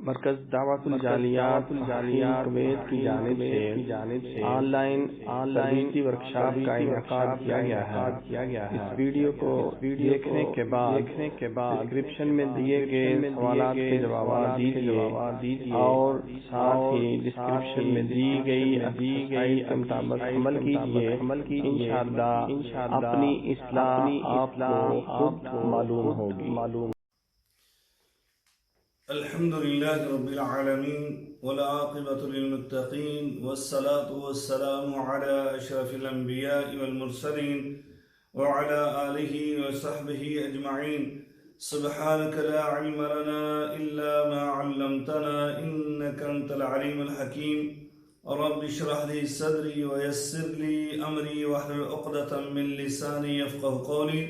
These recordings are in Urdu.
مرکز دعوت الجالیات کویت کی جانب سے آن لائن تربیتی ورکشاپ کا انعقاد کیا گیا ہے۔ اس ویڈیو کو دیکھنے کے بعد ڈسکرپشن میں دیے گئے سوالات کے جوابات دیجیے اور ساتھ ہی ڈسکرپشن میں دی گئی ایکسرسائز کے مطابق عمل کیجیے۔ انشاءاللہ اپنی اصلاح آپ کو خود معلوم ہوگی۔ الحمد لله رب العالمين والعاقبة للمتقين والصلاة والسلام على أشرف الأنبياء والمرسلين وعلى آله وصحبه أجمعين سبحانك لا علم لنا إلا ما علمتنا إنك أنت العليم الحكيم رب اشرح لي صدري ويسر لي أمري واحلل عقدة من لساني يفقه قولي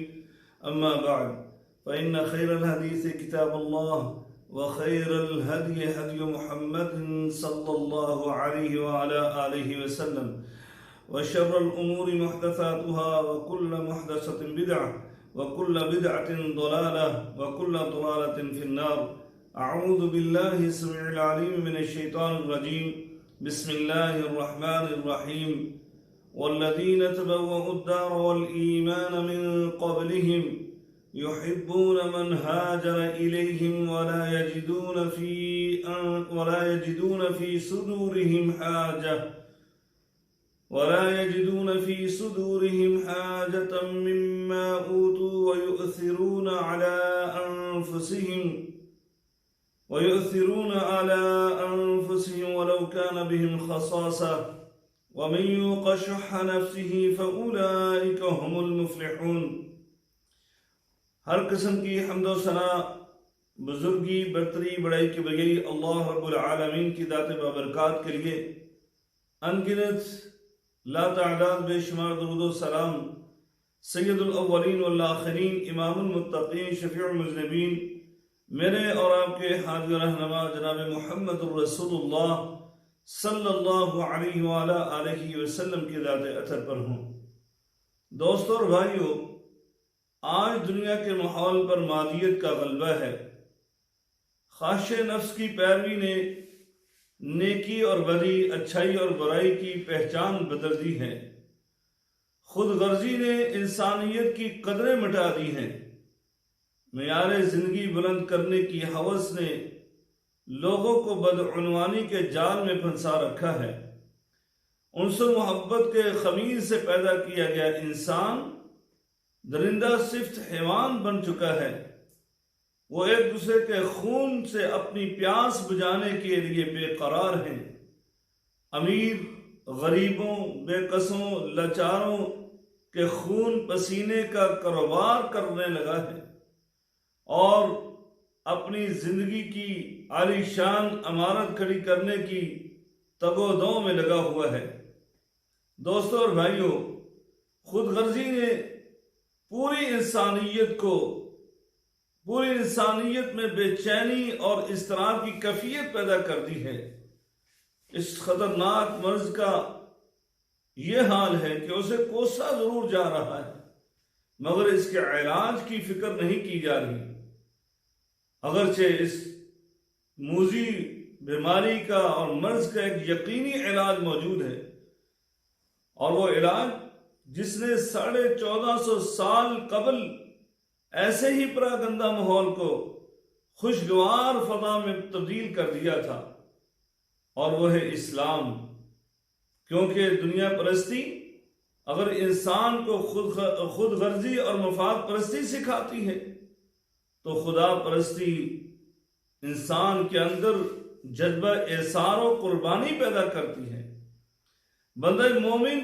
أما بعد فإن خير الحديث كتاب الله وخير الهدي هدي محمد صلى الله عليه وعلى آله وسلم وشر الأمور محدثاتها وكل محدثة بدعة وكل بدعة ضلالة وكل ضلالة في النار أعوذ بالله السميع العليم من الشيطان الرجيم بسم الله الرحمن الرحيم والذين تبوأوا الدار والإيمان من قبلهم يحبون من هاجر إليهم ولا يجدون في صدورهم حاجة مما أوتوا ويؤثرون على أنفسهم ولو كان بهم خصاصة ومن يوق شح نفسه فأولئك هم المفلحون۔ ہر قسم کی حمد و ثنا، بزرگی، برتری، بڑائی کی بغیر اللہ رب العالمین کی ذات بابرکات کے لیے انگنت لا تعداد بے شمار درود و سلام سید الاولین والآخرین، امام المتقین، شفیع المذنبین، میرے اور آپ کے ہادی رہنما جناب محمد الرسول اللہ صلی اللہ علیہ وآلہ وسلم کی ذات اثر پر ہوں۔ دوستو اور بھائیو، آج دنیا کے ماحول پر مادیت کا غلبہ ہے۔ خواہش نفس کی پیروی نے نیکی اور بدی، اچھائی اور برائی کی پہچان بدل دی ہے۔ خود غرضی نے انسانیت کی قدریں مٹا دی ہیں۔ معیار زندگی بلند کرنے کی ہوس نے لوگوں کو بدعنوانی کے جال میں پھنسا رکھا ہے۔ انس و محبت کے خمیر سے پیدا کیا گیا انسان درندہ صفت حیوان بن چکا ہے۔ وہ ایک دوسرے کے خون سے اپنی پیاس بجھانے کے لیے بے قرار ہیں۔ امیر غریبوں، بے قصوں، لاچاروں کے خون پسینے کا کاروبار کرنے لگا ہے اور اپنی زندگی کی عالی شان عمارت کھڑی کرنے کی تگ و دو میں لگا ہوا ہے۔ دوستو اور بھائیو، خود غرضی نے پوری انسانیت میں بے چینی اور اضطراب کی کیفیت پیدا کر دی ہے۔ اس خطرناک مرض کا یہ حال ہے کہ اسے کوسا ضرور جا رہا ہے، مگر اس کے علاج کی فکر نہیں کی جا رہی۔ اگرچہ اس موذی بیماری کا اور مرض کا ایک یقینی علاج موجود ہے، اور وہ علاج جس نے 1450 سال قبل ایسے ہی پراگندہ ماحول کو خوشگوار فضا میں تبدیل کر دیا تھا، اور وہ ہے اسلام۔ کیونکہ دنیا پرستی اگر انسان کو خود غرضی اور مفاد پرستی سکھاتی ہے، تو خدا پرستی انسان کے اندر جذبہ ایثار و قربانی پیدا کرتی ہے۔ بندہ مومن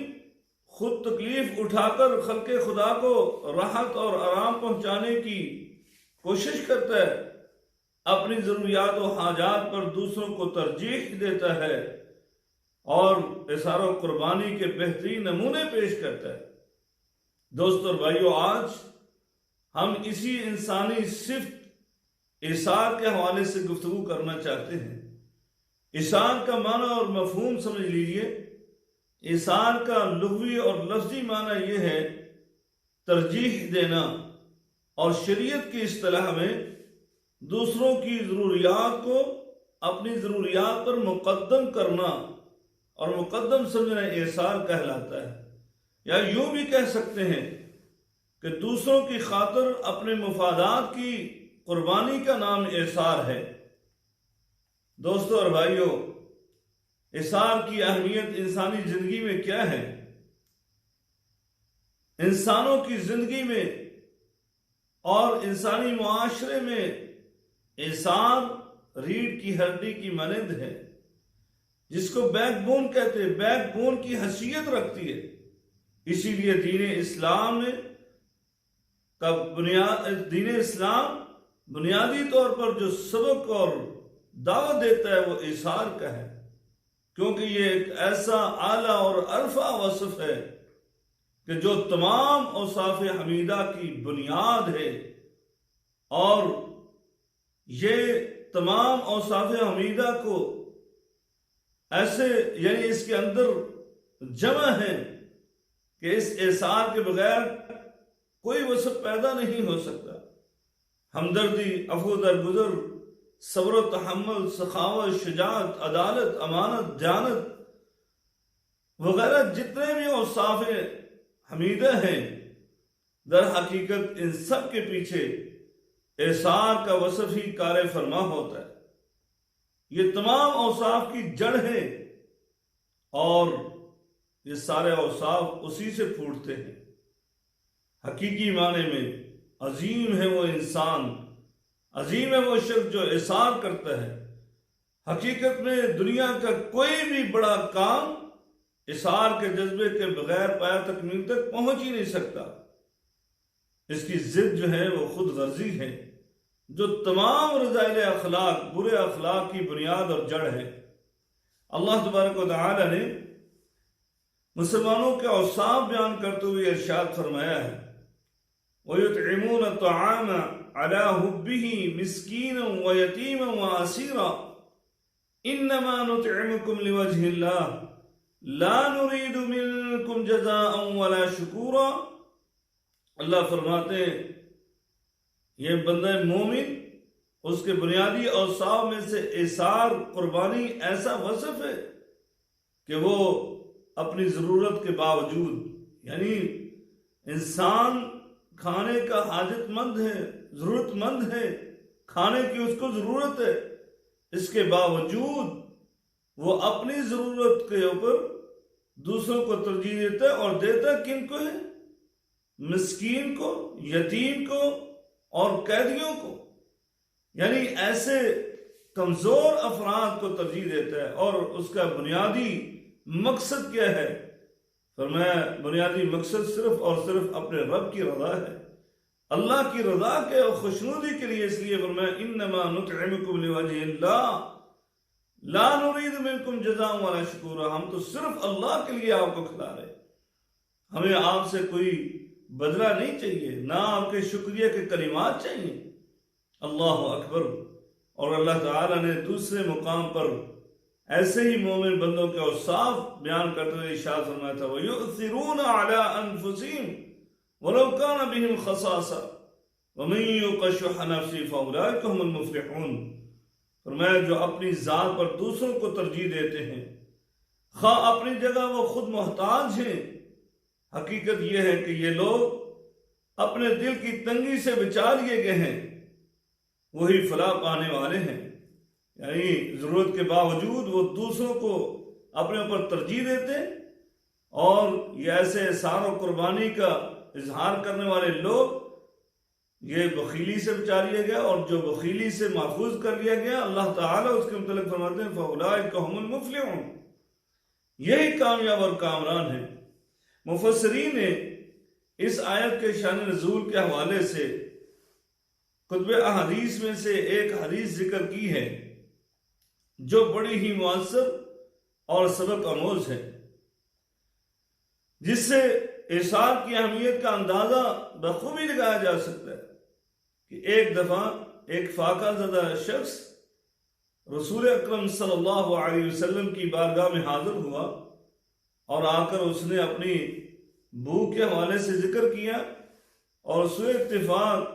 خود تکلیف اٹھا کر خلق خدا کو راحت اور آرام پہنچانے کی کوشش کرتا ہے، اپنی ضروریات و حاجات پر دوسروں کو ترجیح دیتا ہے اور ایثار و قربانی کے بہترین نمونے پیش کرتا ہے۔ دوستو اور بھائیو، آج ہم اسی انسانی صفت ایثار کے حوالے سے گفتگو کرنا چاہتے ہیں۔ ایثار کا معنی اور مفہوم سمجھ لیجئے۔ ایثار کا لغوی اور لفظی معنی یہ ہے ترجیح دینا، اور شریعت کی اصطلاح میں دوسروں کی ضروریات کو اپنی ضروریات پر مقدم کرنا اور مقدم سمجھنا ایثار کہلاتا ہے، یا یوں بھی کہہ سکتے ہیں کہ دوسروں کی خاطر اپنے مفادات کی قربانی کا نام ایثار ہے۔ دوستو اور بھائیو، ایثار کی اہمیت انسانی زندگی میں کیا ہے؟ انسانوں کی زندگی میں اور انسانی معاشرے میں ایثار ریڑھ کی ہڈی کی مانند ہے، جس کو بیک بون کہتے ہیں، بیک بون کی حیثیت رکھتی ہے۔ اسی لیے دین اسلام بنیادی طور پر جو سبق اور دعوت دیتا ہے وہ ایثار کا ہے، کیونکہ یہ ایک ایسا اعلیٰ اور عرفہ وصف ہے کہ جو تمام اوصاف حمیدہ کی بنیاد ہے، اور یہ تمام اوصاف حمیدہ کو ایسے یعنی اس کے اندر جمع ہے کہ اس ایثار کے بغیر کوئی وصف پیدا نہیں ہو سکتا۔ ہمدردی، عفو درگزر، صبر و تحمل، سخاوت، شجاعت، عدالت، امانت، دیانت وغیرہ جتنے بھی اوصاف حمیدہ ہیں، در حقیقت ان سب کے پیچھے ایثار کا وصف ہی کار فرما ہوتا ہے۔ یہ تمام اوصاف کی جڑ ہے، اور یہ سارے اوصاف اسی سے پھوٹتے ہیں۔ حقیقی معنی میں عظیم ہے وہ انسان، عظیم ہے وہ شخص جو ایثار کرتا ہے۔ حقیقت میں دنیا کا کوئی بھی بڑا کام ایثار کے جذبے کے بغیر پایا تکمیل تک پہنچ ہی نہیں سکتا۔ اس کی ضد جو ہے وہ خود غرضی ہے، جو تمام رذائل اخلاق، برے اخلاق کی بنیاد اور جڑ ہے۔ اللہ تبارک و تعالی نے مسلمانوں کے اوصاف بیان کرتے ہوئے ارشاد فرمایا ہے، وَيُطْعِمُونَ الطَّعَامَ عَلَى حُبِّهِ مِسْكِينًا وَيَتِيمًا وَأَسِيرًا إِنَّمَا نُطْعِمُكُمْ لِوَجْهِ اللَّهِ لَا نُرِيدُ مِنكُمْ جَزَاءً وَلَا شُكُورًا۔ اللہ فرماتے ہیں یہ بندہ مومن، اس کے بنیادی اوصاف میں سے ایثار، قربانی ایسا وصف ہے کہ وہ اپنی ضرورت کے باوجود، یعنی انسان کھانے کا حاجت مند ہے، ضرورت مند ہے، کھانے کی اس کو ضرورت ہے، اس کے باوجود وہ اپنی ضرورت کے اوپر دوسروں کو ترجیح دیتا ہے، اور دیتا کن کو ہے؟ مسکین کو، یتیم کو اور قیدیوں کو، یعنی ایسے کمزور افراد کو ترجیح دیتا ہے۔ اور اس کا بنیادی مقصد کیا ہے؟ فرمایا بنیادی مقصد صرف اور صرف اپنے رب کی رضا ہے، اللہ کی رضا کے اور خوشنودی کے لیے۔ اس لیے فرمایا انما نطعمکم لوجہ اللہ لا نرید منکم جزاء ولا شکورا، ہم تو صرف اللہ کے لیے آپ کو کھلا رہے، ہمیں آپ سے کوئی بدلہ نہیں چاہیے، نہ آپ کے شکریہ کے کلمات چاہیے۔ اللہ اکبر۔ اور اللہ تعالیٰ نے دوسرے مقام پر ایسے ہی مومن بندوں کے اوصاف بیان کرتے ہوئے ارشاد فرمایا تھا، وَيُؤْثِرُونَ عَلَىٰ أَنفُسِهِمْ وَلَوْ كَانَ بِهِمْ خَصَاصَةٌ وَمَن يُوقَ شُحَّ نَفْسِهِ فَأُولَٰئِكَ هُمُ الْمُفْلِحُونَ۔ فرمایا جو اپنی ذات پر دوسروں کو ترجیح دیتے ہیں، خواہ اپنی جگہ وہ خود محتاج ہیں، حقیقت یہ ہے کہ یہ لوگ اپنے دل کی تنگی سے بچا لیے گئے ہیں، وہی فلاح پانے والے ہیں۔ یعنی ضرورت کے باوجود وہ دوسروں کو اپنے اوپر ترجیح دیتے، اور یہ ایسے احسان و قربانی کا اظہار کرنے والے لوگ، یہ بخیلی سے بچا لیا گیا، اور جو بخیلی سے محفوظ کر لیا گیا، اللہ تعالیٰ اس کے متعلق فرماتے ہیں فَأُولَٰئِكَ هُمُ الْمُفْلِحُونَ، یہی کامیاب اور کامران ہیں۔ مفسرین نے اس آیت کے شان نزول کے حوالے سے کتب احادیث میں سے ایک حدیث ذکر کی ہے جو بڑی ہی مؤثر اور سبق آموز ہے، جس سے ایثار کی اہمیت کا اندازہ بخوبی لگایا جا سکتا ہے کہ ایک دفعہ ایک فاقہ زدہ شخص رسول اکرم صلی اللہ علیہ وسلم کی بارگاہ میں حاضر ہوا، اور آ کر اس نے اپنی بھوک کے حوالے سے ذکر کیا، اور سوء اتفاق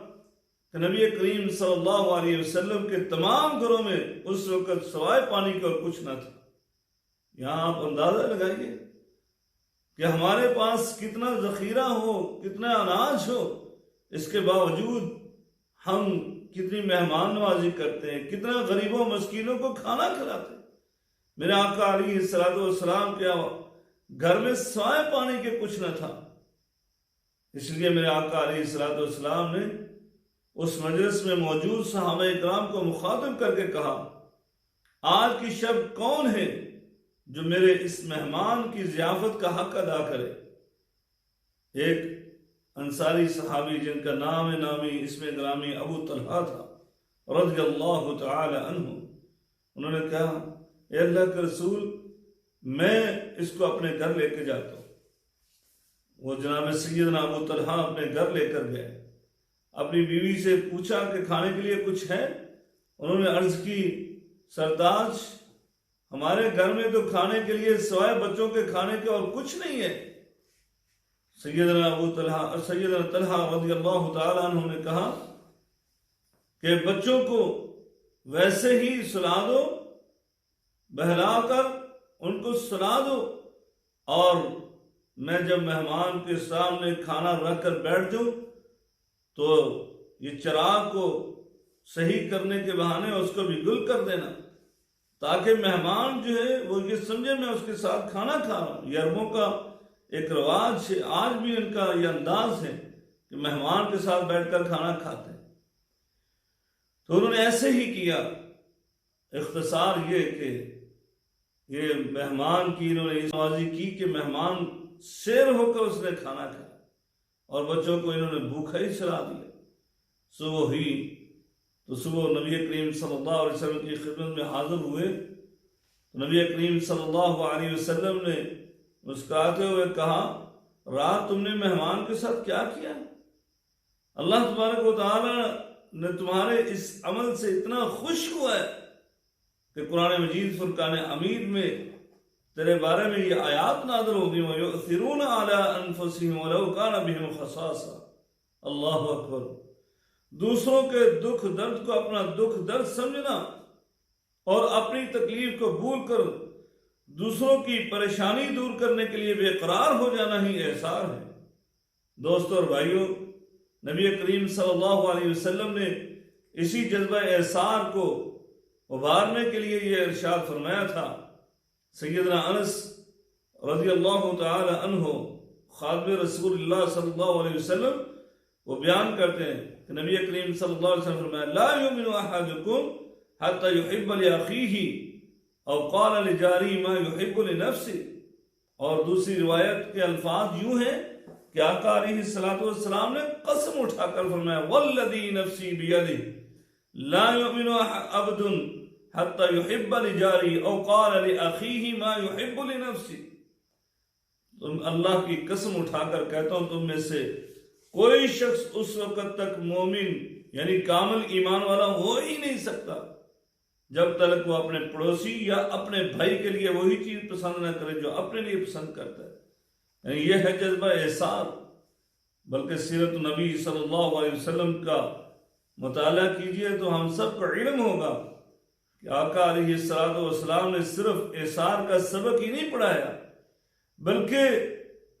کہ نبی کریم صلی اللہ علیہ وسلم کے تمام گھروں میں اس وقت سوائے پانی کے اور کچھ نہ تھا۔ یہاں آپ اندازہ لگائیے کہ ہمارے پاس کتنا ذخیرہ ہو، کتنا اناج ہو، اس کے باوجود ہم کتنی مہمان نوازی کرتے ہیں، کتنا غریبوں مسکینوں کو کھانا کھلاتے ہیں۔ میرے آقا علیہ الصلوۃ والسلام کے گھر میں سوائے پانی کے کچھ نہ تھا، اس لیے میرے آقا علیہ الصلوۃ والسلام نے اس مجلس میں موجود صحابہ اکرام کو مخاطب کر کے کہا، آج کی شب کون ہے جو میرے اس مہمان کی ضیافت کا حق ادا کرے؟ ایک انصاری صحابی جن کا نام نامی اسم گرامی ابو طلحہ تھا رضی اللہ تعالی عنہ، انہوں نے کہا، اے اللہ کے رسول، میں اس کو اپنے گھر لے کے جاتا ہوں۔ وہ جناب سیدنا ابو طلحہ اپنے گھر لے کر گئے، اپنی بیوی سے پوچھا کہ کھانے کے لیے کچھ ہے؟ انہوں نے عرض کی، سردار، ہمارے گھر میں تو کھانے کے لیے سوائے بچوں کے کھانے کے اور کچھ نہیں ہے۔ سیدنا طلحہ رضی اللہ تعالیٰ عنہ نے کہا کہ بچوں کو ویسے ہی سلا دو، بہلا کر ان کو سلا دو، اور میں جب مہمان کے سامنے کھانا رکھ کر بیٹھ جاؤں تو یہ چراغ کو صحیح کرنے کے بہانے اس کو بھی گل کر دینا، تاکہ مہمان جو ہے وہ یہ سمجھے میں اس کے ساتھ کھانا کھا رہا ہوں۔ یہ عربوں کا ایک رواج ہے، آج بھی ان کا یہ انداز ہے کہ مہمان کے ساتھ بیٹھ کر کھانا کھاتے ہیں۔ تو انہوں نے ایسے ہی کیا۔ اختصار یہ کہ یہ مہمان کی انہوں نے نوازی کی کہ مہمان سیر ہو کر اس نے کھانا کھایا، اور بچوں کو انہوں نے بھوکا ہی چلا دیا۔ صبح ہوئی تو صبح نبی کریم صلی اللہ علیہ وسلم کی خدمت میں حاضر ہوئے تو نبی کریم صلی اللہ علیہ وسلم نے مسکراتے ہوئے کہا، رات تم نے مہمان کے ساتھ کیا کیا؟ اللہ تبارک و تعالی نے تمہارے اس عمل سے اتنا خوش ہوا ہے کہ قرآن مجید فرقان حمید میں تیرے بارے میں یہ آیات نازل ہوگی، وَيُؤْثِرُونَ عَلَىٰ أَنفُسِهِمْ وَلَوْ كَانَ بِهِمْ خَصَاصَةٌ۔ اللہ اکبر! دوسروں کے دکھ درد کو اپنا دکھ درد سمجھنا اور اپنی تکلیف کو بھول کر دوسروں کی پریشانی دور کرنے کے لیے بے قرار ہو جانا ہی احسار ہے۔ دوستوں اور بھائیوں، نبی کریم صلی اللہ علیہ وسلم نے اسی جذبہ احسار کو ابھارنے کے لیے یہ ارشاد فرمایا تھا۔ سیدنا انس رضی اللہ تعالی عنہ خادم رسول اللہ صلی اللہ علیہ وسلم وہ بیان کرتے ہیں کہ نبی کریم صلی اللہ علیہ وسلم فرمایا، لا یؤمن احدکم حتی یحب لاخیہ او قال لجاری ما یحب لنفسہ۔ اور دوسری روایت کے الفاظ یوں ہیں کہ آقا علیہ الصلوۃ والسلام نے قسم اٹھا کر فرمایا، والذی نفسی بیدہ لا یؤمن عبد حتی یحب لجاری او قال لاخیہ ما یحب لنفسہ۔ تم اللہ کی قسم اٹھا کر کہتا ہوں تم میں سے کوئی شخص اس وقت تک مومن یعنی کامل ایمان والا ہو ہی نہیں سکتا جب تک وہ اپنے پڑوسی یا اپنے بھائی کے لیے وہی چیز پسند نہ کرے جو اپنے لیے پسند کرتا ہے۔ یعنی یہ ہے جذبہ احسان۔ بلکہ سیرت نبی صلی اللہ علیہ وسلم کا مطالعہ کیجئے تو ہم سب کو علم ہوگا کہ آقا علیہ السلام نے صرف احسان کا سبق ہی نہیں پڑھایا، بلکہ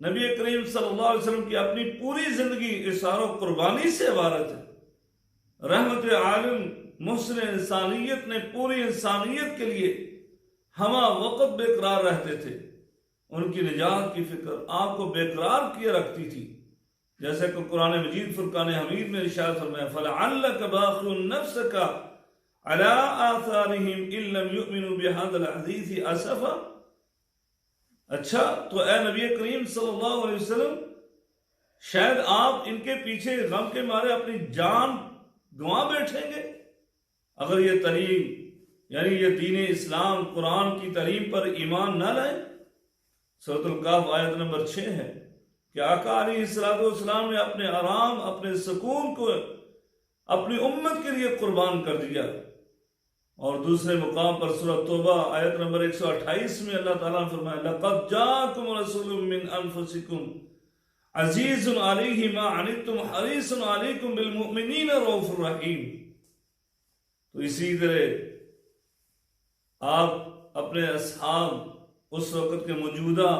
نبی کریم صلی اللہ علیہ وسلم کی اپنی پوری زندگی احسان و قربانی سے عبارت ہے۔ رحمت عالم محسن انسانیت نے پوری انسانیت کے لیے ہمہ وقت بے قرار رہتے تھے، ان کی نجات کی فکر آپ کو بے قرار کیے رکھتی تھی، جیسے کہ قرآن مجید فرقان حمید میں ارشاد فرمایا، فَلَعَلَّكَ بَاخِعٌ نَفْسَكَ عَلَىٰ آثَارِهِمْ إِن لَّمْ يُؤْمِنُوا بِهَٰذَا الْحَدِيثِ أَسَفًا۔ اچھا تو اے نبی کریم صلی اللہ علیہ وسلم، شاید آپ ان کے پیچھے غم کے مارے اپنی جان گنوا بیٹھیں گے اگر یہ تعلیم یعنی یہ دین اسلام قرآن کی تعلیم پر ایمان نہ لائیں۔ سورۃ الکہف آیت نمبر 6 ہے کہ آقا علیہ السلام نے اپنے آرام اپنے سکون کو اپنی امت کے لیے قربان کر دیا۔ اور دوسرے مقام پر سورۃ توبہ آیت نمبر 128 میں اللہ تعالیٰ نے فرمایا، لَقَدْ جَاءَكُمْ رَسُولٌ مِّنْ أَنفُسِكُمْ عزیز علیہ ما عنتم حریص علیکم بالمؤمنین رؤوف الرحیم۔ تو اسی طرح آپ اپنے اصحاب اس وقت کے موجودہ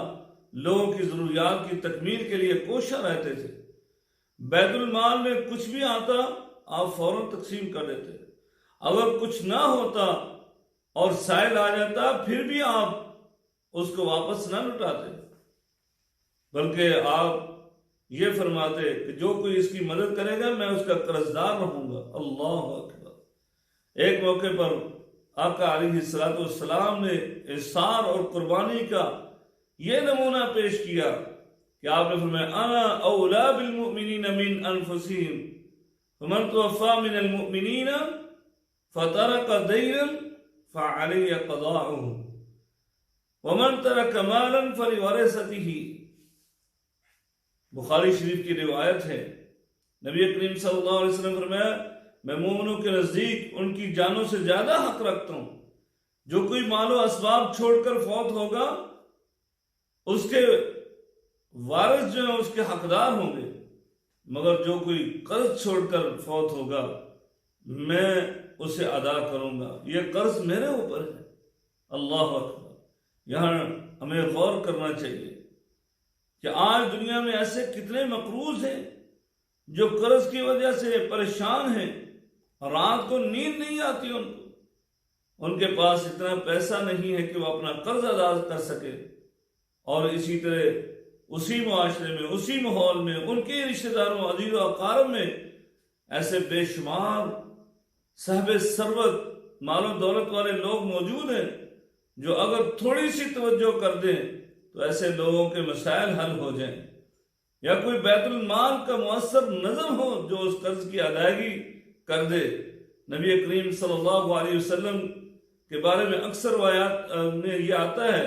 لوگوں کی ضروریات کی تکمیل کے لیے کوشاں رہتے تھے۔ بیت المال میں کچھ بھی آتا آپ فوراً تقسیم کر دیتے، اگر کچھ نہ ہوتا اور سائل آ جاتا پھر بھی آپ اس کو واپس نہ لوٹاتے، بلکہ آپ یہ فرماتے کہ جو کوئی اس کی مدد کرے گا میں اس کا قرضدار رہوں گا۔ اللہ اکبر۔ ایک موقع پر آقا علیہ السلام نے احسان اور قربانی کا یہ نمونہ پیش کیا کہ آپ نے فرمایا انا اولا بالمؤمنین من انفسہم فمن توفی من المؤمنین فترک دینا فعلی قضاؤہ ومن ترک مالا فلورثته۔ بخاری شریف کی روایت ہے، نبی کریم صلی اللہ علیہ وسلم فرمایا میں مومنوں کے نزدیک ان کی جانوں سے زیادہ حق رکھتا ہوں، جو کوئی مال و اسباب چھوڑ کر فوت ہوگا اس کے وارث جو ہیں اس کے حقدار ہوں گے، مگر جو کوئی قرض چھوڑ کر فوت ہوگا میں اسے ادا کروں گا، یہ قرض میرے اوپر ہے۔ اللہ اکبر۔ یہاں ہمیں غور کرنا چاہیے کہ آج دنیا میں ایسے کتنے مقروض ہیں جو قرض کی وجہ سے پریشان ہیں، رات کو نیند نہیں آتی ان کے پاس اتنا پیسہ نہیں ہے کہ وہ اپنا قرض ادا کر سکے، اور اسی طرح اسی معاشرے میں اسی ماحول میں ان کے رشتہ داروں عزیز و اقارب میں ایسے بے شمار صاحب ثروت مال و دولت والے لوگ موجود ہیں جو اگر تھوڑی سی توجہ کر دیں تو ایسے لوگوں کے مسائل حل ہو جائیں، یا کوئی بیت المال کا مؤثر نظم ہو جو اس قرض کی ادائیگی کر دے۔ نبی کریم صلی اللہ علیہ وسلم کے بارے میں اکثر روایات میں یہ آتا ہے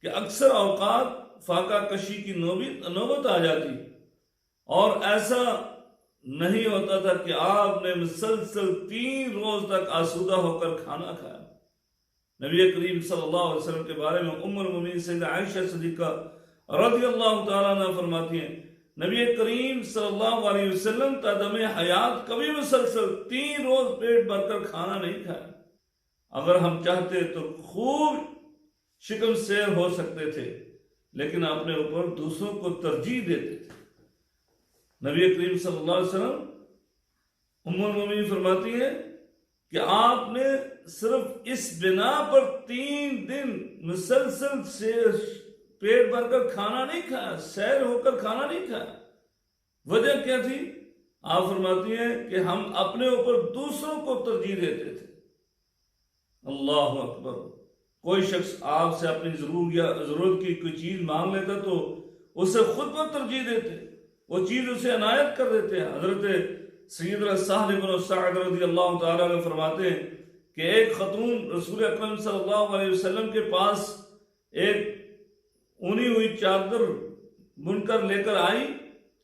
کہ اکثر اوقات فاقہ کشی کی نوبت آ جاتی، اور ایسا نہیں ہوتا تھا کہ آپ نے مسلسل 3 روز تک آسودہ ہو کر کھانا کھایا۔ نبی کریم صلی اللہ علیہ وسلم کے بارے میں ام المؤمنین سیدہ عائشہ صدیقہ رضی اللہ تعالیٰ عنہ فرماتی ہیں نبی کریم صلی اللہ علیہ وسلم تا دم حیات کبھی مسلسل 3 روز پیٹ بھر کر کھانا نہیں کھایا۔ اگر ہم چاہتے تو خوب شکم سیر ہو سکتے تھے، لیکن اپنے اوپر دوسروں کو ترجیح دیتے تھے۔ نبی کریم صلی اللہ علیہ وسلم ام المؤمنین فرماتی ہے کہ آپ نے صرف اس بنا پر 3 دن مسلسل پیٹ بھر کر کھانا نہیں کھایا، سیر ہو کر کھانا نہیں کھایا۔ وجہ کیا تھی؟ آپ فرماتی ہیں کہ ہم اپنے اوپر دوسروں کو ترجیح دیتے تھے۔ اللہ اکبر۔ کوئی شخص آپ سے اپنی ضرورت کی کوئی چیز مانگ لیتا تو اسے خود پر ترجیح دیتے، وہ چیز اسے عنایت کر دیتے ہیں۔ حضرت سیدنا سہل بن سعد رضی اللہ تعالیٰ عنہ فرماتے ہیں کہ ایک خاتون رسول اکرم صلی اللہ علیہ وسلم کے پاس ایک اونی ہوئی چادر بن کر لے کر آئی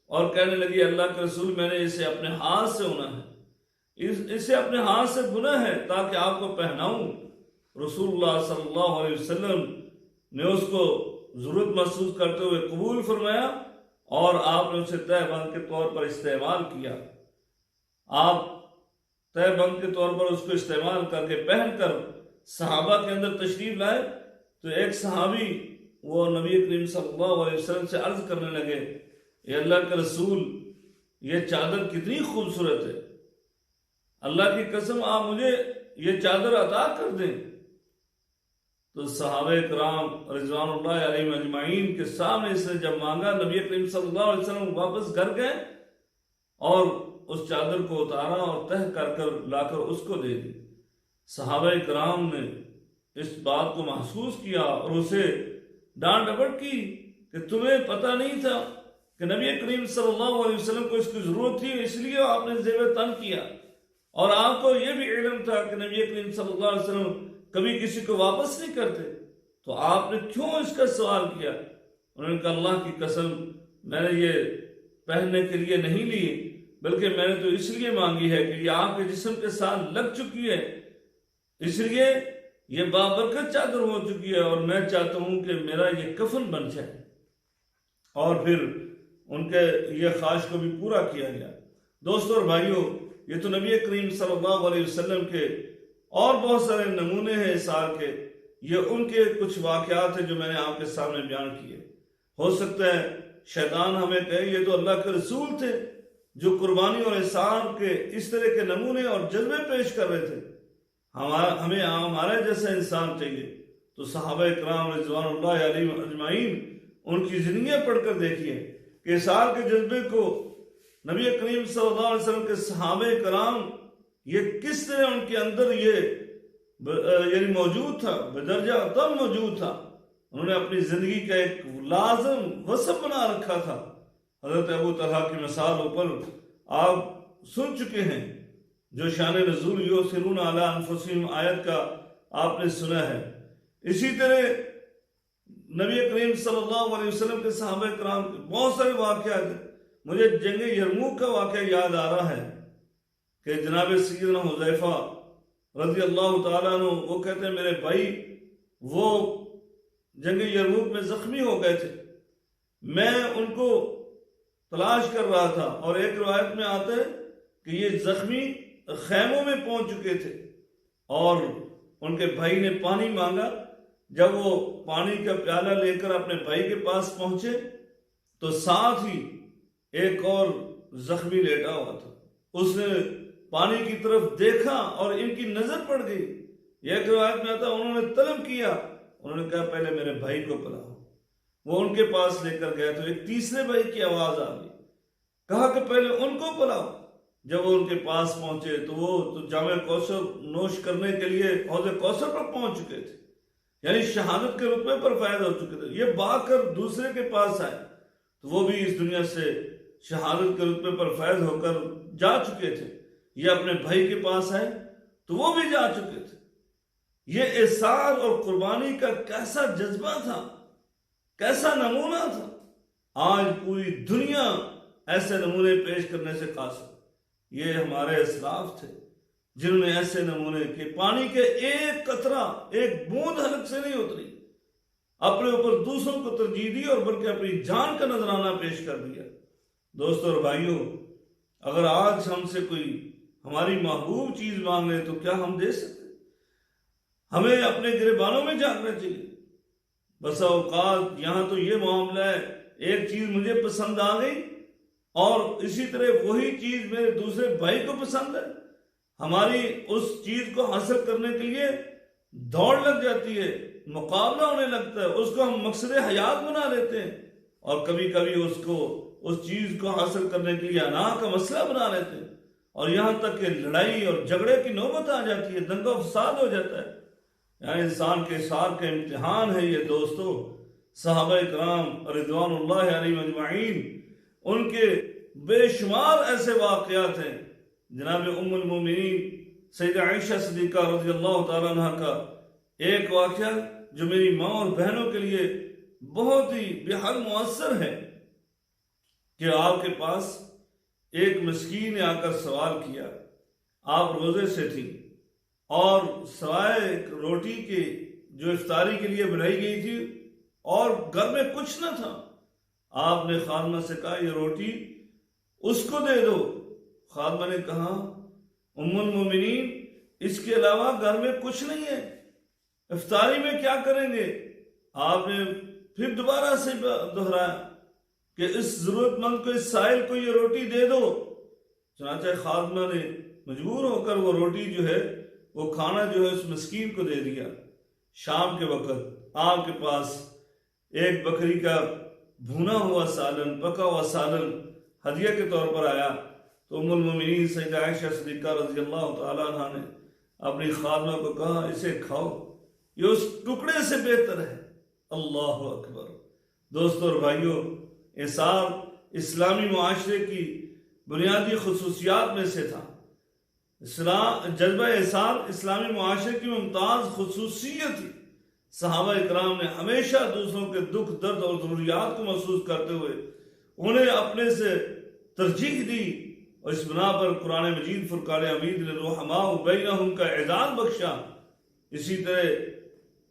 اور کہنے لگی اللہ کے رسول میں نے اسے اپنے ہاتھ سے انا ہے، اسے اپنے ہاتھ سے بنا ہے تاکہ آپ کو پہناؤں۔ رسول اللہ صلی اللہ علیہ وسلم نے اس کو ضرورت محسوس کرتے ہوئے قبول فرمایا اور آپ نے اسے تہ بند کے طور پر استعمال کیا۔ آپ تہ بند کے طور پر اس کو استعمال کر کے پہن کر صحابہ کے اندر تشریف لائے تو ایک صحابی وہ نبی کریم صلی اللہ علیہ وسلم سے عرض کرنے لگے اے اللہ کے رسول یہ چادر کتنی خوبصورت ہے، اللہ کی قسم آپ مجھے یہ چادر عطا کر دیں۔ تو صحابہ کرام رضوان اللہ علیہم اجمعین کے سامنے اس نے جب مانگا، نبی کریم صلی اللہ علیہ وسلم واپس گھر گئے اور اس چادر کو اتارا اور تہ کر کر لا کر اس کو دے دی۔ صحابہ کرام نے اس بات کو محسوس کیا اور اسے ڈانٹ ڈپٹ کی کہ تمہیں پتہ نہیں تھا کہ نبی کریم صلی اللہ علیہ وسلم کو اس کی ضرورت تھی، اس لیے آپ نے زیب تن کیا، اور آپ کو یہ بھی علم تھا کہ نبی کریم صلی اللہ علیہ وسلم کبھی کسی کو واپس نہیں کرتے، تو آپ نے کیوں اس کا سوال کیا؟ انہوں نے کہا اللہ کی قسم میں نے یہ پہننے کے لیے نہیں لی، بلکہ میں نے تو اس لیے مانگی ہے کہ یہ آپ کے جسم کے ساتھ لگ چکی ہے، اس لیے یہ بابرکت چادر ہو چکی ہے اور میں چاہتا ہوں کہ میرا یہ کفن بن جائے۔ اور پھر ان کے یہ خواہش کو بھی پورا کیا گیا۔ دوستوں اور بھائیوں، یہ تو نبی کریم صلی اللہ علیہ وسلم کے اور بہت سارے نمونے ہیں اثار کے، یہ ان کے کچھ واقعات ہیں جو میں نے آپ کے سامنے بیان کیے۔ ہو سکتا ہے شیطان ہمیں کہے یہ تو اللہ کے رسول تھے جو قربانی اور اثار کے اس طرح کے نمونے اور جذبے پیش کر رہے تھے، ہمیں ہمارے جیسا انسان چاہیے۔ تو صحابہ کرام رضوان اللہ علیہم اجمعین ان کی زندگیاں پڑھ کر دیکھیے کہ اثار کے جذبے کو نبی کریم صلی اللہ علیہ وسلم کے صحابہ کرام یہ کس طرح ان کے اندر یہ یعنی موجود تھا، بدرجہ تب موجود تھا۔ انہوں نے اپنی زندگی کا ایک لازم وصف بنا رکھا تھا۔ حضرت ابو طلحہ کی مثال اوپر آپ سن چکے ہیں، جو شان نزول یؤثرون علی انفسہم آیت کا آپ نے سنا ہے۔ اسی طرح نبی کریم صلی اللہ علیہ وسلم کے صحابہ کرام کے بہت سارے واقعات ہیں۔ مجھے جنگ یرموک کا واقعہ یاد آ رہا ہے کہ جناب سیدنا حذیفہ رضی اللہ تعالیٰ عنہ وہ کہتے ہیں میرے بھائی وہ جنگ یرموک میں زخمی ہو گئے تھے، میں ان کو تلاش کر رہا تھا، اور ایک روایت میں آتا ہے کہ یہ زخمی خیموں میں پہنچ چکے تھے اور ان کے بھائی نے پانی مانگا۔ جب وہ پانی کا پیالہ لے کر اپنے بھائی کے پاس پہنچے تو ساتھ ہی ایک اور زخمی لیٹا ہوا تھا۔ اس نے پانی کی طرف دیکھا اور ان کی نظر پڑ گئی۔ ایک روایت میں آتا انہوں نے طلب کیا، انہوں نے کہا پہلے میرے بھائی کو پلاؤ۔ وہ ان کے پاس لے کر گئے تو ایک تیسرے بھائی کی آواز آ گئی، کہا کہ پہلے ان کو پلاؤ۔ جب وہ ان کے پاس پہنچے تو وہ تو جامع کوثر نوش کرنے کے لیے حوض کوثر پر پہنچ چکے تھے، یعنی شہادت کے رتبے پر فائز ہو چکے تھے۔ یہ با کر دوسرے کے پاس آئے تو وہ بھی اس دنیا سے شہادت کے رتبے پر فائز ہو کر جا چکے تھے۔ یہ اپنے بھائی کے پاس آئے تو وہ بھی جا چکے تھے۔ یہ اثار اور قربانی کا کیسا جذبہ تھا، کیسا نمونہ تھا۔ آج پوری دنیا ایسے نمونے پیش کرنے سے قاصر۔ یہ ہمارے اسلاف تھے جنہوں نے ایسے نمونے کہ پانی کے ایک قطرہ ایک بوند حلق سے نہیں اتری، اپنے اوپر دوسروں کو ترجیح دی اور بلکہ اپنی جان کا نذرانہ پیش کر دیا۔ دوستوں اور بھائیوں، اگر آج ہم سے کوئی ہماری محبوب چیز مانگ لے تو کیا ہم دے سکتے؟ ہمیں اپنے گریبانوں میں جھانکنا چاہیے۔ بسا اوقات یہاں تو یہ معاملہ ہے، ایک چیز مجھے پسند آ گئی اور اسی طرح وہی چیز میرے دوسرے بھائی کو پسند ہے، ہماری اس چیز کو حاصل کرنے کے لیے دوڑ لگ جاتی ہے، مقابلہ ہونے لگتا ہے، اس کو ہم مقصد حیات بنا لیتے ہیں، اور کبھی کبھی اس چیز کو حاصل کرنے کے لیے انا کا مسئلہ بنا لیتے ہیں، اور یہاں تک کہ لڑائی اور جھگڑے کی نوبت آ جاتی ہے، دنگا فساد ہو جاتا ہے۔ یعنی انسان کے سار کا امتحان ہے یہ دوستو۔ صحابہ کرام رضوان اللہ علیہم اجمعین ان کے بے شمار ایسے واقعات ہیں۔ جناب ام المومنین سیدہ عائشہ صدیقہ رضی اللہ تعالیٰ عنہ کا ایک واقعہ جو میری ماں اور بہنوں کے لیے بہت ہی بے حد مؤثر ہے کہ آپ کے پاس ایک مسکین نے آ کر سوال کیا، آپ روزے سے تھی اور سوائے روٹی کے جو افطاری کے لیے بنائی گئی تھی اور گھر میں کچھ نہ تھا، آپ نے خادمہ سے کہا یہ روٹی اس کو دے دو۔ خادمہ نے کہا ام المومنین اس کے علاوہ گھر میں کچھ نہیں ہے، افطاری میں کیا کریں گے؟ آپ نے پھر دوبارہ سے دہرایا کہ اس ضرورت مند کو، اس سائل کو یہ روٹی دے دو۔ چنانچہ خادمہ نے مجبور ہو کر وہ روٹی جو ہے وہ کھانا جو ہے اس مسکین کو دے دیا۔ شام کے وقت آپ کے پاس ایک بکری کا بھونا ہوا سالن، پکا ہوا سالن ہدیہ کے طور پر آیا تو ام المومنین سیدہ عائشہ صدیقہ رضی اللہ تعالیٰ عنہ نے اپنی خادمہ کو کہا اسے کھاؤ، یہ اس ٹکڑے سے بہتر ہے۔ اللہ اکبر۔ دوستوں اور بھائیوں، اثار اسلامی معاشرے کی بنیادی خصوصیات میں سے تھا۔ جذبہ اثار اسلامی معاشرے کی ممتاز خصوصیت تھی۔ صحابہ کرام نے ہمیشہ دوسروں کے دکھ، درد اور ضروریات کو محسوس کرتے ہوئے انہیں اپنے سے ترجیح دی، اور اس بنا پر قرآن مجید فرقان حمید نے رحماء بینہم کا اعزاز بخشا۔ اسی طرح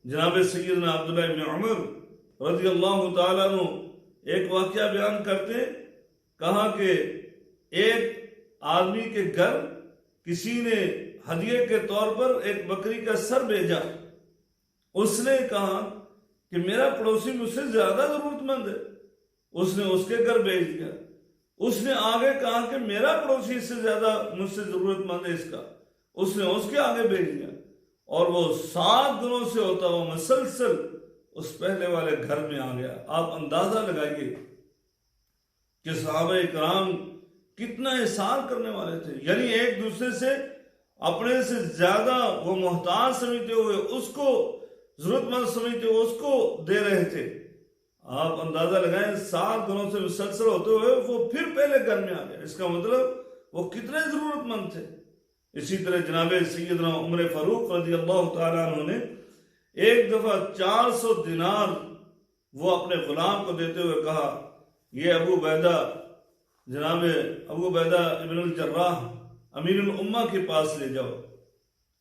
جناب سیدنا عبداللہ بن عمر رضی اللہ تعالیٰ عنہ ایک واقعہ بیان کرتے کہا کہ ایک آدمی کے گھر کسی نے ہدیے کے طور پر ایک بکری کا سر بھیجا. اس نے کہا کہ میرا پڑوسی مجھ سے زیادہ ضرورت مند ہے. اس نے اس کے گھر بھیج دیا. اس نے آگے کہا کہ میرا پڑوسی اس سے زیادہ مجھ سے ضرورت مند ہے اس کا. اس نے اس کے آگے بھیج دیا. اور وہ 7 دنوں سے ہوتا ہوا مسلسل اس پہلے والے گھر میں آ گیا. آپ اندازہ لگائیے کہ صحابہ کرام کتنا احسان کرنے والے تھے. یعنی ایک دوسرے سے اپنے سے زیادہ وہ محتاج سمجھتے ہوئے اس کو ضرورت مند سمجھتے ہوئے اس کو دے رہے تھے. آپ اندازہ لگائیں 7 دنوں سے مسلسل ہوتے ہوئے وہ پھر پہلے گھر میں آ گیا. اس کا مطلب وہ کتنے ضرورت مند تھے. اسی طرح جناب سیدنا عمر فاروق رضی اللہ تعالیٰ عنہ نے ایک دفعہ 400 دینار وہ اپنے غلام کو دیتے ہوئے کہا یہ جناب ابو عبیدہ ابن الجراح امیر الامہ کے پاس لے جاؤ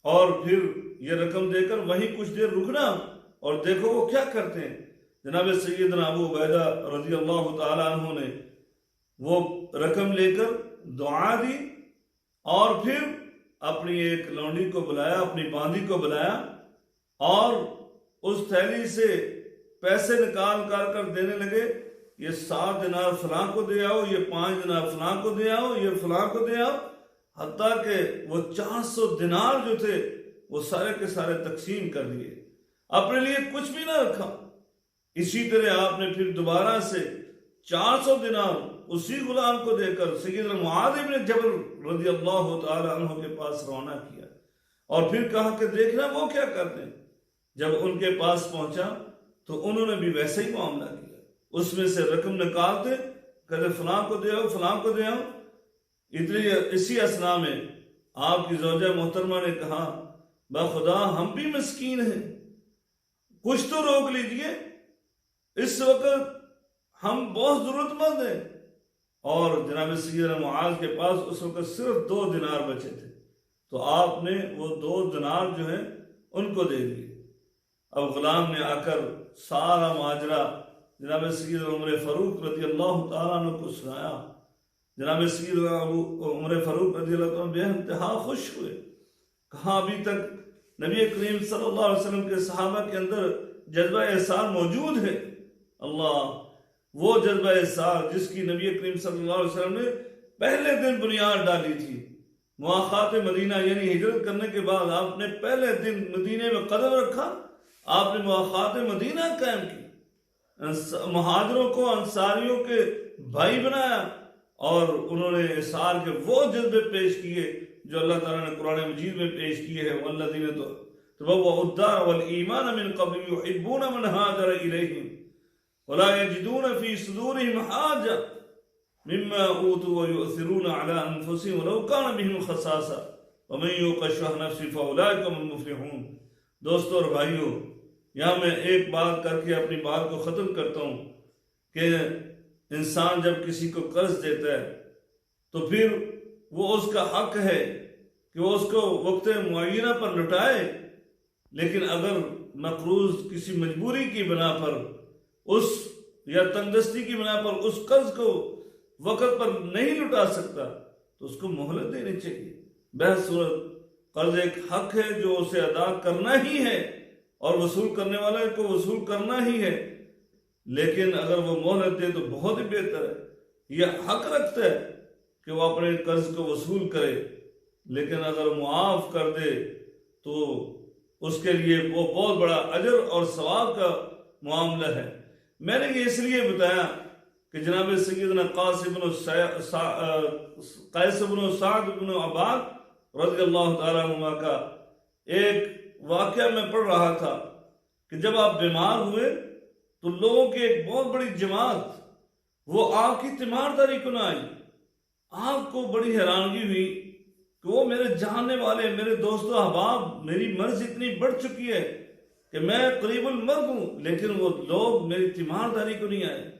اور پھر یہ رقم دے کر وہیں کچھ دیر رکنا اور دیکھو وہ کیا کرتے ہیں. جناب سیدنا ابو عبیدہ رضی اللہ تعالیٰ عنہ نے وہ رقم لے کر دعا دی اور پھر اپنی ایک لونڈی کو بلایا, اپنی باندی کو بلایا اور اس تھیلی سے پیسے نکال کر دینے لگے. یہ 7 دینار فلاں کو دے آؤ, یہ 5 دینار فلاں کو دے آؤ, یہ فلاں کو دے آؤ, حتیٰ کہ وہ 400 دینار جو تھے وہ سارے کے سارے تقسیم کر دیے, اپنے لیے کچھ بھی نہ رکھا. اسی طرح آپ نے پھر دوبارہ سے 400 دینار اسی غلام کو دے کر سیدنا معاذ بن جبل رضی اللہ تعالی عنہ کے پاس روانہ کیا اور پھر کہا کہ دیکھنا وہ کیا کرتے ہیں. جب ان کے پاس پہنچا تو انہوں نے بھی ویسے ہی معاملہ کیا. اس میں سے رقم نکالتے, کہتے فلاں کو دے آؤ, فلاں کو دے آؤ. اسی اثنا میں آپ کی زوجہ محترمہ نے کہا بخدا ہم بھی مسکین ہیں, کچھ تو روک لیجئے, اس وقت ہم بہت ضرورت مند ہیں. اور جناب سیدنا معاذ کے پاس اس وقت صرف 2 دینار بچے تھے تو آپ نے وہ 2 دینار جو ہیں ان کو دے دیے. اب غلام نے آ کر سارا ماجرا جناب سیدنا عمر فاروق رضی اللہ تعالیٰ عنہ کو سنایا. جناب سیدنا عمر فاروق رضی اللہ تعالیٰ عنہ بے انتہا خوش ہوئے. کہاں ابھی تک نبی کریم صلی اللہ علیہ وسلم کے صحابہ کے اندر جذبہ احسان موجود ہے. اللہ وہ جذبہ احسان جس کی نبی کریم صلی اللہ علیہ وسلم نے پہلے دن بنیاد ڈالی تھی. مواخات مدینہ یعنی ہجرت کرنے کے بعد آپ نے پہلے دن مدینے میں قدم رکھا, آپ نے مواخات مدینہ قائم کی, مہاجروں کو انصاریوں کے بھائی بنایا اور انہوں نے احسار کے وہ جذبے پیش کیے جو اللہ تعالیٰ نے قرآن مجید میں پیش کیے ہیں. والذین تبوأوا الدار والایمان من قبل یحبون من ہاجر الیہم ولا یجدون فی صدورہم حاجہ مما اوتوا ویؤثرون علی انفسہم ولو کان بہم خصاصہ ومن یوق شح نفسہ فاولئک هم المفلحون. دوستو اور بھائیو, یہاں میں ایک بات کر کے اپنی بات کو ختم کرتا ہوں کہ انسان جب کسی کو قرض دیتا ہے تو پھر وہ اس کا حق ہے کہ وہ اس کو وقت معینہ پر لوٹائے, لیکن اگر مقروض کسی مجبوری کی بنا پر یا تنگدستی کی بنا پر اس قرض کو وقت پر نہیں لٹا سکتا تو اس کو مہلت دینی چاہیے. بہرصورت قرض ایک حق ہے جو اسے ادا کرنا ہی ہے اور وصول کرنے والے کو وصول کرنا ہی ہے, لیکن اگر وہ مہلت دے تو بہت ہی بہتر ہے. یہ حق رکھتا ہے کہ وہ اپنے قرض کو وصول کرے, لیکن اگر معاف کر دے تو اس کے لیے وہ بہت بڑا اجر اور ثواب کا معاملہ ہے. میں نے یہ اس لیے بتایا کہ جناب سیدنا قیس بن سعد بن عباد رضی اللہ تعالیٰ عنہ کا ایک واقعہ میں پڑھ رہا تھا کہ جب آپ بیمار ہوئے تو لوگوں کی ایک بہت بڑی جماعت وہ آپ کی تیمارداری کو نہ آئی. آپ کو بڑی حیرانگی ہوئی کہ وہ میرے جاننے والے, میرے دوست و احباب, میری مرض اتنی بڑھ چکی ہے کہ میں قریب المرگ ہوں, لیکن وہ لوگ میری تیمارداری کو نہیں آئے.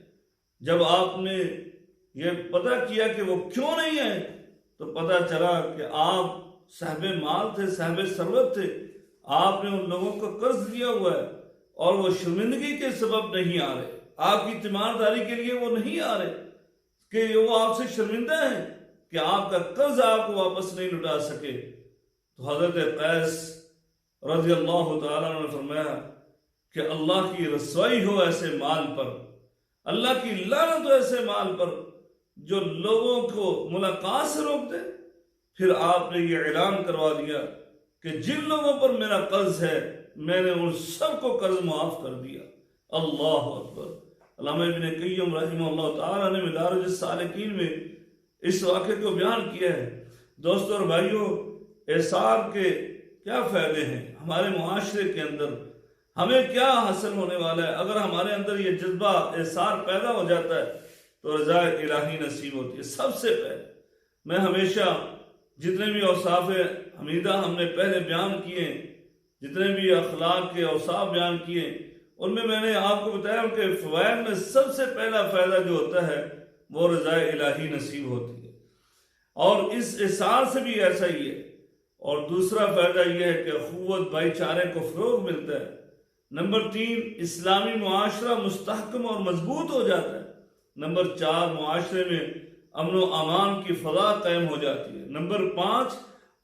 جب آپ نے یہ پتہ کیا کہ وہ کیوں نہیں آئے تو پتہ چلا کہ آپ صاحب مال تھے, صاحب ثروت تھے, آپ نے ان لوگوں کو قرض دیا ہوا ہے اور وہ شرمندگی کے سبب نہیں آ رہے, آپ کی تیمارداری کے لیے وہ نہیں آ رہے. کہ وہ آپ سے شرمندہ ہیں کہ آپ کا قرض آپ کو واپس نہیں لٹا سکے؟ تو حضرت قیس رضی اللہ تعالیٰ نے فرمایا کہ اللہ کی رسوائی ہو ایسے مال پر، اللہ کی لعنت ہو ایسے مال پر جو لوگوں کو ملاقات سے روک دے۔ پھر آپ نے یہ اعلان کروا دیا کہ جن لوگوں پر میرا قرض ہے میں نے ان سب کو قرض معاف کر دیا۔ اللہ اکبر۔ علامہ ابن قیم رحمہ اللہ تعالیٰ نے مدارج السالکین میں اس واقعے کو بیان کیا ہے۔ دوستو اور بھائیوں، اعصار کے کیا فائدے ہیں ہمارے معاشرے کے اندر؟ ہمیں کیا حاصل ہونے والا ہے اگر ہمارے اندر یہ جذبہ اعصار پیدا ہو جاتا ہے؟ تو رضا الہی نصیب ہوتی ہے۔ سب سے پہلے میں ہمیشہ جتنے بھی اوصاف حمیدہ ہم نے پہلے بیان کیے، جتنے بھی اخلاق کے اوصاف بیان کیے، ان میں نے آپ کو بتایا کہ فوائد میں سب سے پہلا فائدہ جو ہوتا ہے وہ رضا الہی نصیب ہوتی ہے، اور اس اعصار سے بھی ایسا ہی ہے۔ اور دوسرا فائدہ یہ ہے کہ اخوت بھائی چارے کو فروغ ملتا ہے۔ نمبر 3، اسلامی معاشرہ مستحکم اور مضبوط ہو جاتا ہے۔ نمبر 4، معاشرے میں امن و امان کی فضا قائم ہو جاتی ہے۔ نمبر 5،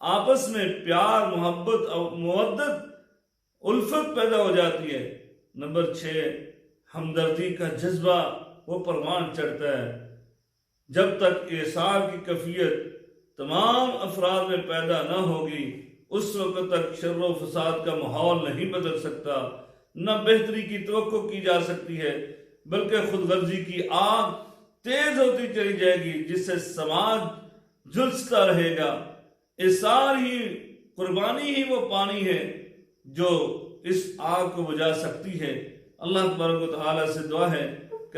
آپس میں پیار، محبت اور مودت، الفت پیدا ہو جاتی ہے۔ نمبر 6، ہمدردی کا جذبہ وہ پروان چڑھتا ہے۔ جب تک اعصار کی کیفیت تمام افراد میں پیدا نہ ہوگی اس وقت تک شر و فساد کا ماحول نہیں بدل سکتا، نہ بہتری کی توقع کی جا سکتی ہے، بلکہ خود غرضی کی آگ تیز ہوتی چلی جائے گی جس سے سماج جھلستا رہے گا۔ اعصار ہی، قربانی ہی وہ پانی ہے جو اس آگ کو بجھا سکتی ہے۔ اللہ تبارک و تعالیٰ سے دعا ہے